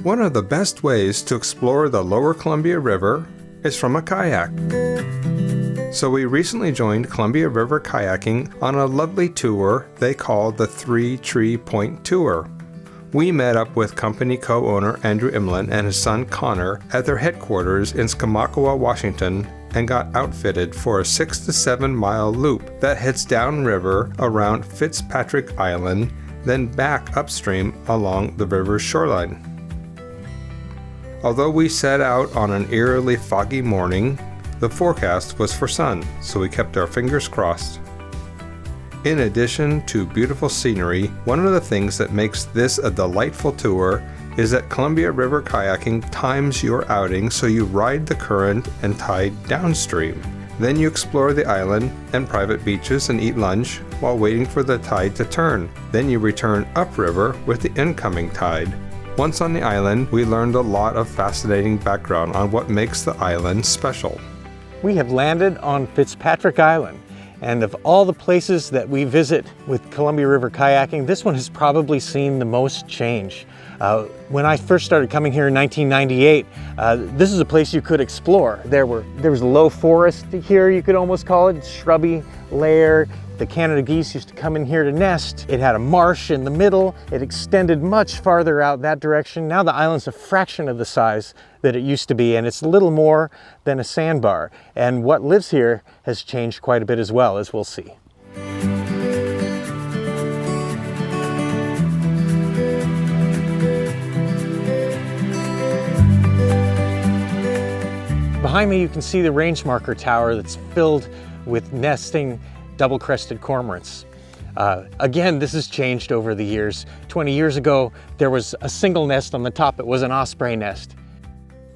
One of the best ways to explore the lower Columbia River is from a kayak. So we recently joined Columbia River Kayaking on a lovely tour they call the 3 Tree Point Tour. We met up with company co-owner Andrew Imlin and his son Connor at their headquarters in Skamokawa, Washington, and got outfitted for a 6 to 7 mile loop that heads downriver around Fitzpatrick Island, then back upstream along the river's shoreline. Although we set out on an eerily foggy morning, the forecast was for sun, so we kept our fingers crossed. In addition to beautiful scenery, one of the things that makes this a delightful tour is that Columbia River Kayaking times your outing so you ride the current and tide downstream. Then you explore the island and private beaches and eat lunch while waiting for the tide to turn. Then you return upriver with the incoming tide. Once on the island, we learned a lot of fascinating background on what makes the island special. We have landed on Fitzpatrick Island, and of all the places that we visit with Columbia River Kayaking, this one has probably seen the most change. When I first started coming here in 1998, this is a place you could explore. There was low forest here, you could almost call it, shrubby layer. The Canada geese used to come in here to nest. It had a marsh in the middle. It extended much farther out that direction. Now the island's a fraction of the size that it used to be, and it's little more than a sandbar. And what lives here has changed quite a bit as well, as we'll see. Behind me you can see the range marker tower that's filled with nesting double-crested cormorants. Again, this has changed over the years. 20 years ago, there was a single nest on the top. It was an osprey nest.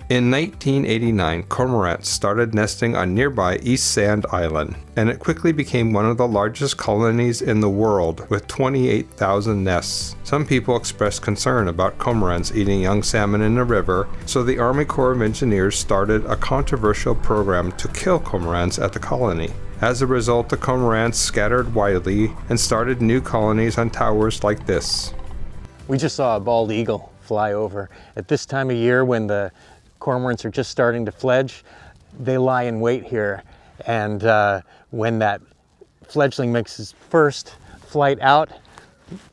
In 1989, cormorants started nesting on nearby East Sand Island, and it quickly became one of the largest colonies in the world with 28,000 nests. Some people expressed concern about cormorants eating young salmon in the river, so the Army Corps of Engineers started a controversial program to kill cormorants at the colony. As a result, the cormorants scattered widely and started new colonies on towers like this. We just saw a bald eagle fly over. At this time of year when the cormorants are just starting to fledge, they lie in wait here. And when that fledgling makes his first flight out,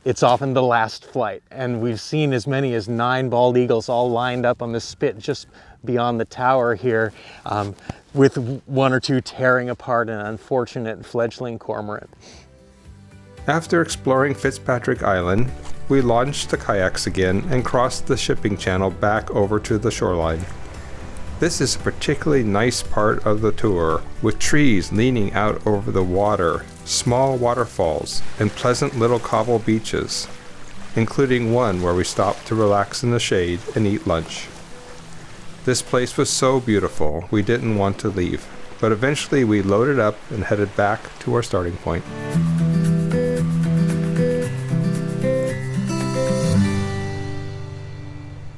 it's often the last flight. And we've seen as many as 9 bald eagles all lined up on the spit just beyond the tower here, with 1 or 2 tearing apart an unfortunate fledgling cormorant. After exploring Fitzpatrick Island, we launched the kayaks again and crossed the shipping channel back over to the shoreline. This is a particularly nice part of the tour, with trees leaning out over the water, small waterfalls, and pleasant little cobble beaches, including one where we stopped to relax in the shade and eat lunch. This place was so beautiful, we didn't want to leave, but eventually we loaded up and headed back to our starting point.